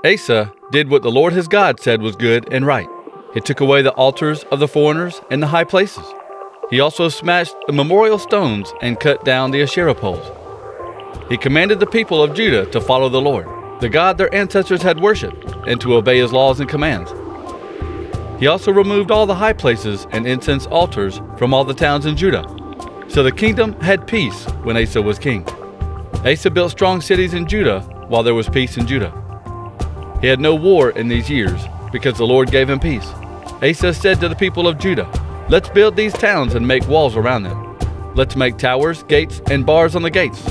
Asa did what the Lord his God said was good and right. He took away the altars of the foreigners and the high places. He also smashed the memorial stones and cut down the Asherah poles. He commanded the people of Judah to follow the Lord, the God their ancestors had worshipped, and to obey his laws and commands. He also removed all the high places and incense altars from all the towns in Judah. So the kingdom had peace when Asa was king. Asa built strong cities in Judah while there was peace in Judah. He had no war in these years because the Lord gave him peace. Asa said to the people of Judah, "Let's build these towns and make walls around them. Let's make towers, gates, and bars on the gates.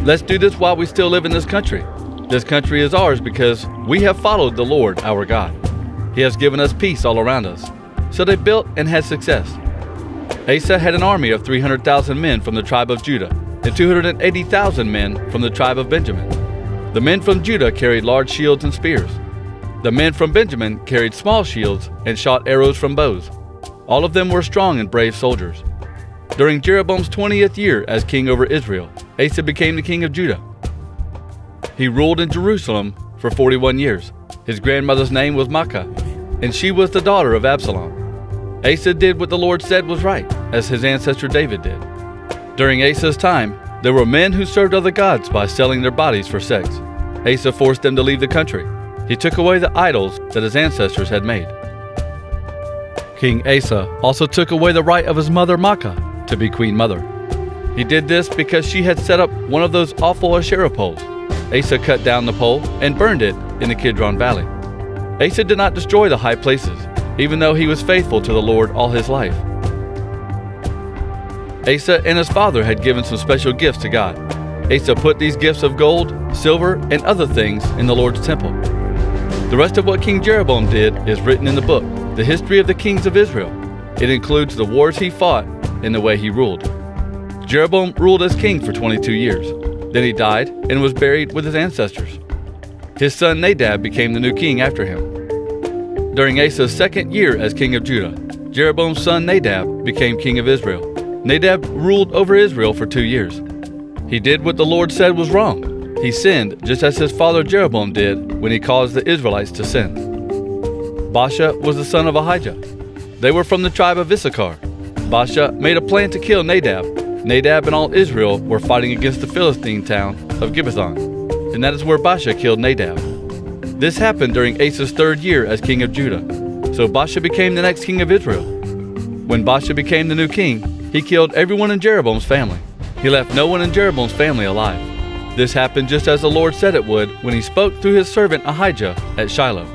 Let's do this while we still live in this country. This country is ours because we have followed the Lord our God. He has given us peace all around us." So they built and had success. Asa had an army of 300,000 men from the tribe of Judah and 280,000 men from the tribe of Benjamin. The men from Judah carried large shields and spears. The men from Benjamin carried small shields and shot arrows from bows. All of them were strong and brave soldiers. During Jeroboam's 20th year as king over Israel, Asa became the king of Judah. He ruled in Jerusalem for 41 years. His grandmother's name was Maacah, and she was the daughter of Absalom. Asa did what the Lord said was right, as his ancestor David did. During Asa's time, there were men who served other gods by selling their bodies for sex. Asa forced them to leave the country. He took away the idols that his ancestors had made. King Asa also took away the right of his mother Maacah to be queen mother. He did this because she had set up one of those awful Asherah poles. Asa cut down the pole and burned it in the Kidron Valley. Asa did not destroy the high places, even though he was faithful to the Lord all his life. Asa and his father had given some special gifts to God. Asa put these gifts of gold, silver, and other things in the Lord's temple. The rest of what King Jeroboam did is written in the book, The History of the Kings of Israel. It includes the wars he fought and the way he ruled. Jeroboam ruled as king for 22 years. Then he died and was buried with his ancestors. His son Nadab became the new king after him. During Asa's second year as king of Judah, Jeroboam's son Nadab became king of Israel. Nadab ruled over Israel for 2 years. He did what the Lord said was wrong. He sinned just as his father Jeroboam did when he caused the Israelites to sin. Baasha was the son of Ahijah. They were from the tribe of Issachar. Baasha made a plan to kill Nadab. Nadab and all Israel were fighting against the Philistine town of Gibbethon, and that is where Baasha killed Nadab. This happened during Asa's third year as king of Judah, so Baasha became the next king of Israel. When Baasha became the new king, he killed everyone in Jeroboam's family. He left no one in Jeroboam's family alive. This happened just as the Lord said it would when he spoke through his servant Ahijah at Shiloh.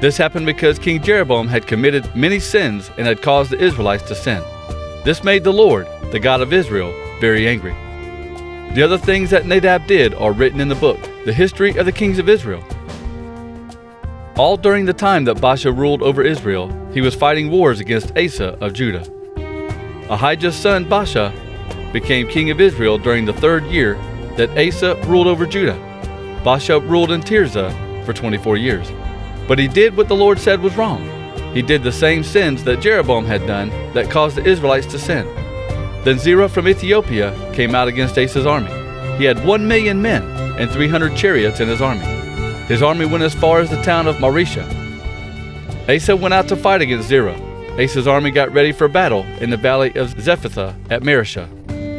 This happened because King Jeroboam had committed many sins and had caused the Israelites to sin. This made the Lord, the God of Israel, very angry. The other things that Nadab did are written in the book, The History of the Kings of Israel. All during the time that Baasha ruled over Israel, he was fighting wars against Asa of Judah. Ahijah's son Baasha became king of Israel during the third year that Asa ruled over Judah. Baasha ruled in Tirzah for 24 years. But he did what the Lord said was wrong. He did the same sins that Jeroboam had done that caused the Israelites to sin. Then Zerah from Ethiopia came out against Asa's army. He had 1 million men and 300 chariots in his army. His army went as far as the town of Marisha. Asa went out to fight against Zerah. Asa's army got ready for battle in the valley of Zephathah at Marisha.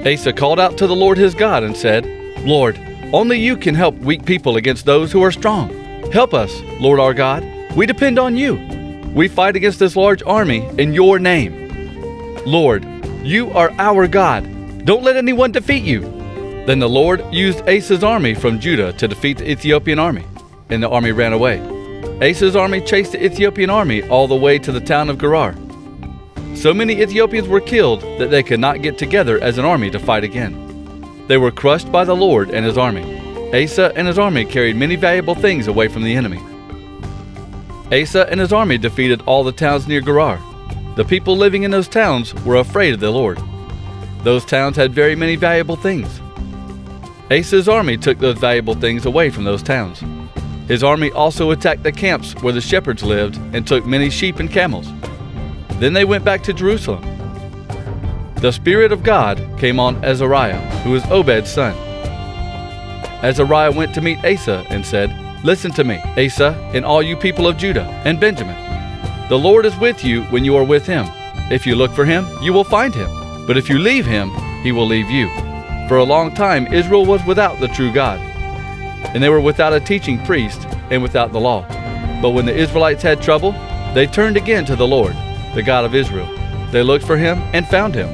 Asa called out to the Lord his God and said, "Lord, only you can help weak people against those who are strong. Help us, Lord our God. We depend on you. We fight against this large army in your name. Lord, you are our God. Don't let anyone defeat you." Then the Lord used Asa's army from Judah to defeat the Ethiopian army, and the army ran away. Asa's army chased the Ethiopian army all the way to the town of Gerar. So many Ethiopians were killed that they could not get together as an army to fight again. They were crushed by the Lord and his army. Asa and his army carried many valuable things away from the enemy. Asa and his army defeated all the towns near Gerar. The people living in those towns were afraid of the Lord. Those towns had very many valuable things. Asa's army took those valuable things away from those towns. His army also attacked the camps where the shepherds lived and took many sheep and camels. Then they went back to Jerusalem. the Spirit of God came on Azariah, who was Obed's son. Azariah went to meet Asa and said, "Listen to me, Asa, and all you people of Judah and Benjamin. The Lord is with you when you are with him. If you look for him, you will find him. But if you leave him, he will leave you. For a long time Israel was without the true God, and they were without a teaching priest and without the law. But when the Israelites had trouble, they turned again to the Lord, the God of Israel. They looked for him and found him.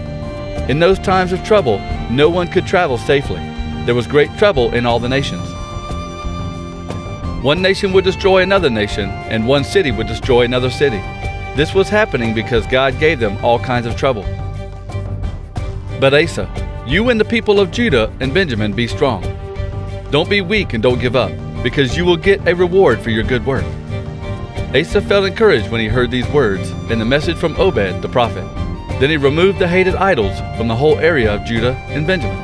In those times of trouble, no one could travel safely. There was great trouble in all the nations. One nation would destroy another nation, and one city would destroy another city. This was happening because God gave them all kinds of trouble. But Asa, you and the people of Judah and Benjamin be strong. Don't be weak and don't give up, because you will get a reward for your good work." Asa felt encouraged when he heard these words and the message from Obed the prophet. Then he removed the hated idols from the whole area of Judah and Benjamin.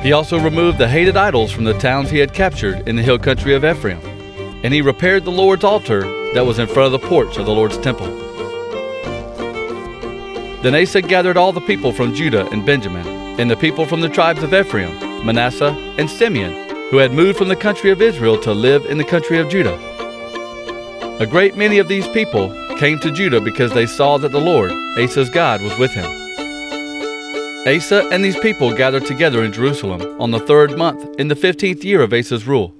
He also removed the hated idols from the towns he had captured in the hill country of Ephraim. And he repaired the Lord's altar that was in front of the porch of the Lord's temple. Then Asa gathered all the people from Judah and Benjamin, and the people from the tribes of Ephraim, Manasseh, and Simeon, who had moved from the country of Israel to live in the country of Judah. A great many of these people came to Judah because they saw that the Lord, Asa's God, was with him. Asa and these people gathered together in Jerusalem on the 3rd month in the 15th year of Asa's rule.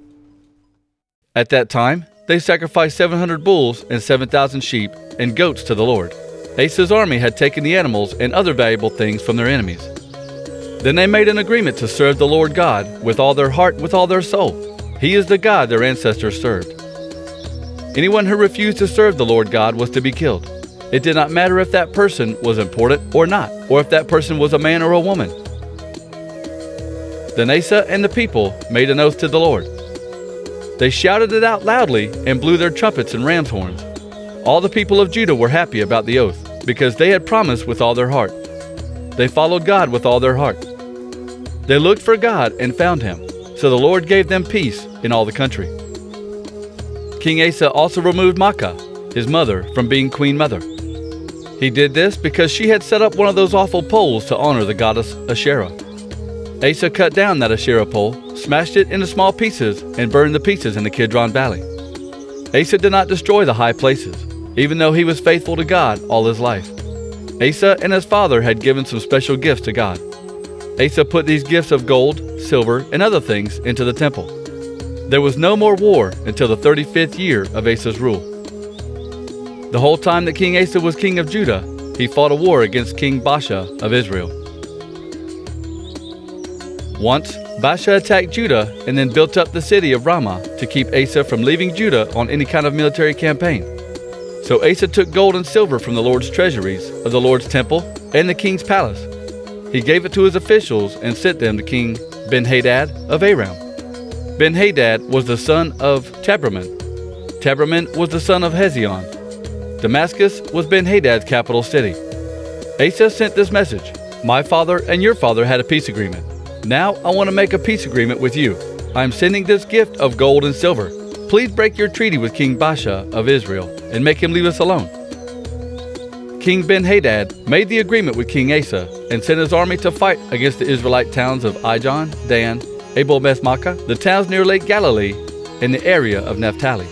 At that time, they sacrificed 700 bulls and 7,000 sheep and goats to the Lord. Asa's army had taken the animals and other valuable things from their enemies. Then they made an agreement to serve the Lord God with all their heart and with all their soul. He is the God their ancestors served. Anyone who refused to serve the Lord God was to be killed. It did not matter if that person was important or not, or if that person was a man or a woman. Then Asa and the people made an oath to the Lord. They shouted it out loudly and blew their trumpets and ram's horns. All the people of Judah were happy about the oath, because they had promised with all their heart. They followed God with all their heart. They looked for God and found him, so the Lord gave them peace in all the country. King Asa also removed Maacah, his mother, from being queen mother. He did this because she had set up one of those awful poles to honor the goddess Asherah. Asa cut down that Asherah pole, smashed it into small pieces, and burned the pieces in the Kidron Valley. Asa did not destroy the high places, even though he was faithful to God all his life. Asa and his father had given some special gifts to God. Asa put these gifts of gold, silver, and other things into the temple. There was no more war until the 35th year of Asa's rule. The whole time that King Asa was king of Judah, he fought a war against King Baasha of Israel. Once, Baasha attacked Judah and then built up the city of Ramah to keep Asa from leaving Judah on any kind of military campaign. So Asa took gold and silver from the Lord's treasuries of the Lord's temple and the king's palace. He gave it to his officials and sent them to King Ben-Hadad of Aram. Ben-Hadad was the son of Tabraman. Tabraman was the son of Hezion. Damascus was Ben-Hadad's capital city. Asa sent this message: "My father and your father had a peace agreement. Now I want to make a peace agreement with you. I am sending this gift of gold and silver. Please break your treaty with King Baasha of Israel and make him leave us alone." King Ben-Hadad made the agreement with King Asa and sent his army to fight against the Israelite towns of Ijon, Dan, Abel-Beth-Maacah, the towns near Lake Galilee, and the area of Naphtali.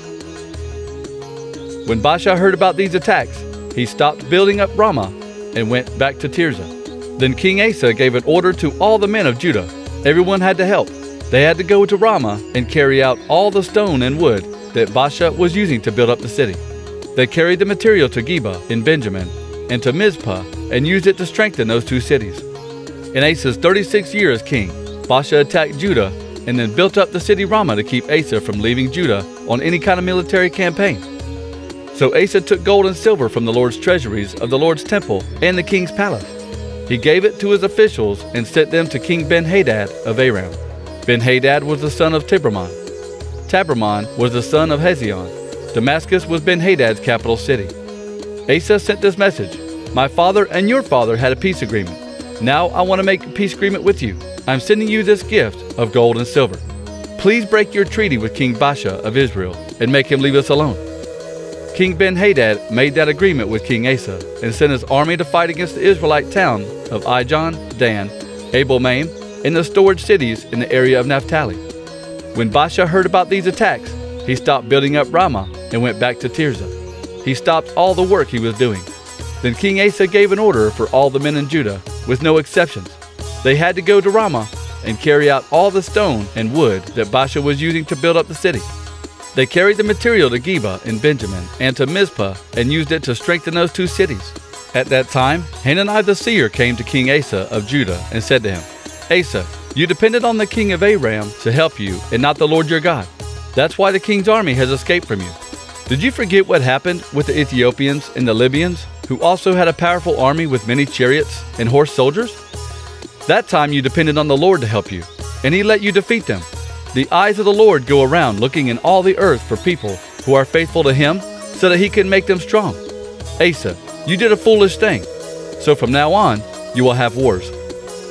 When Baasha heard about these attacks, he stopped building up Ramah and went back to Tirzah. Then King Asa gave an order to all the men of Judah. Everyone had to help. They had to go to Ramah and carry out all the stone and wood that Baasha was using to build up the city. They carried the material to Geba in Benjamin and to Mizpah and used it to strengthen those two cities. In Asa's 36th year as king, Baasha attacked Judah and then built up the city Ramah to keep Asa from leaving Judah on any kind of military campaign. So Asa took gold and silver from the Lord's treasuries of the Lord's temple and the king's palace. He gave it to his officials and sent them to King Ben-Hadad of Aram. Ben-Hadad was the son of Tabraman. Tabraman was the son of Hezion. Damascus was Ben-Hadad's capital city. Asa sent this message: "My father and your father had a peace agreement. Now I want to make a peace agreement with you. I'm sending you this gift of gold and silver. Please break your treaty with King Baasha of Israel and make him leave us alone." King Ben-Hadad made that agreement with King Asa and sent his army to fight against the Israelite town of Ijon, Dan, Abel-maim, and the storage cities in the area of Naphtali. When Baasha heard about these attacks, he stopped building up Ramah and went back to Tirzah. He stopped all the work he was doing. Then King Asa gave an order for all the men in Judah, with no exceptions. They had to go to Ramah and carry out all the stone and wood that Baasha was using to build up the city. They carried the material to Geba in Benjamin and to Mizpah and used it to strengthen those two cities. At that time, Hanani the seer came to King Asa of Judah and said to him, Asa, you depended on the king of Aram to help you and not the Lord your God. That's why the king's army has escaped from you. Did you forget what happened with the Ethiopians and the Libyans, who also had a powerful army with many chariots and horse soldiers? That time you depended on the Lord to help you, and he let you defeat them. The eyes of the Lord go around looking in all the earth for people who are faithful to him so that he can make them strong. Asa, you did a foolish thing, so from now on you will have wars.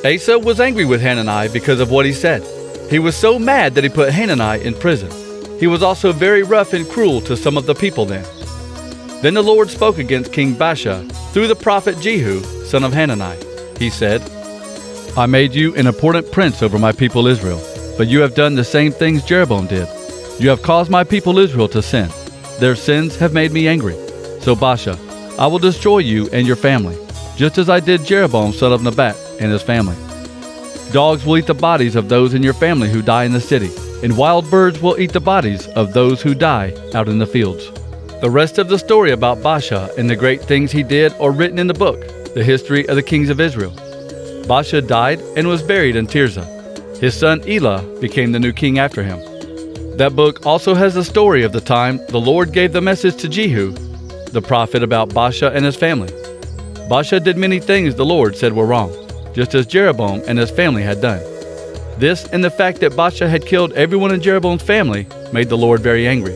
Asa was angry with Hanani because of what he said. He was so mad that he put Hanani in prison. He was also very rough and cruel to some of the people then. Then the Lord spoke against King Baasha through the prophet Jehu, son of Hanani. He said, I made you an important prince over my people Israel, but you have done the same things Jeroboam did. You have caused my people Israel to sin. Their sins have made me angry. So Baasha, I will destroy you and your family, just as I did Jeroboam son of Nebat and his family. Dogs will eat the bodies of those in your family who die in the city, and wild birds will eat the bodies of those who die out in the fields. The rest of the story about Baasha and the great things he did are written in the book, The History of the Kings of Israel. Baasha died and was buried in Tirzah. His son Elah became the new king after him. That book also has the story of the time the Lord gave the message to Jehu, the prophet, about Baasha and his family. Baasha did many things the Lord said were wrong, just as Jeroboam and his family had done. This and the fact that Baasha had killed everyone in Jeroboam's family made the Lord very angry.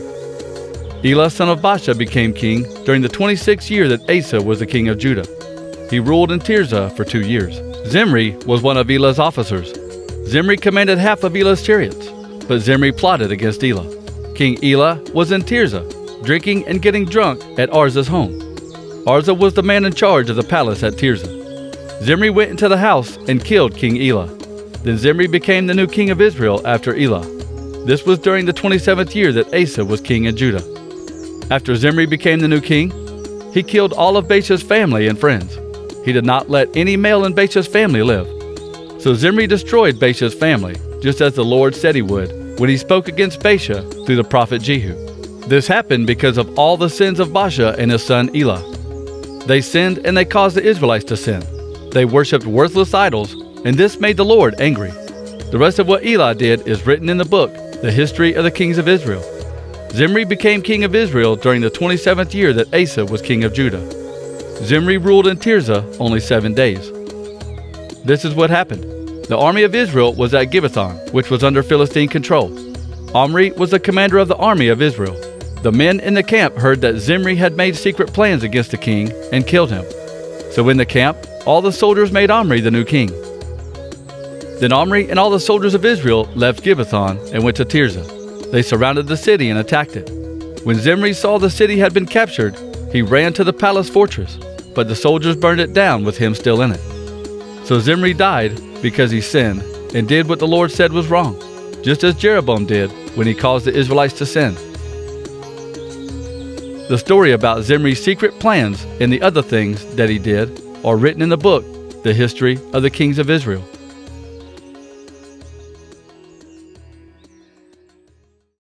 Elah son of Baasha became king during the 26th year that Asa was the king of Judah. He ruled in Tirzah for 2 years. Zimri was one of Elah's officers. Zimri commanded half of Elah's chariots, but Zimri plotted against Elah. King Elah was in Tirzah, drinking and getting drunk at Arza's home. Arza was the man in charge of the palace at Tirzah. Zimri went into the house and killed King Elah. Then Zimri became the new king of Israel after Elah. This was during the 27th year that Asa was king in Judah. After Zimri became the new king, he killed all of Baasha's family and friends. He did not let any male in Baasha's family live. So Zimri destroyed Baasha's family, just as the Lord said he would when he spoke against Baasha through the prophet Jehu. This happened because of all the sins of Baasha and his son Elah. They sinned and they caused the Israelites to sin. They worshipped worthless idols, and this made the Lord angry. The rest of what Elah did is written in the book, The History of the Kings of Israel. Zimri became king of Israel during the 27th year that Asa was king of Judah. Zimri ruled in Tirzah only 7 days. This is what happened. The army of Israel was at Gibbethon, which was under Philistine control. Omri was the commander of the army of Israel. The men in the camp heard that Zimri had made secret plans against the king and killed him. So in the camp, all the soldiers made Omri the new king. Then Omri and all the soldiers of Israel left Gibbethon and went to Tirzah. They surrounded the city and attacked it. When Zimri saw the city had been captured, he ran to the palace fortress, but the soldiers burned it down with him still in it. So Zimri died because he sinned and did what the Lord said was wrong, just as Jeroboam did when he caused the Israelites to sin. The story about Zimri's secret plans and the other things that he did are written in the book, The History of the Kings of Israel.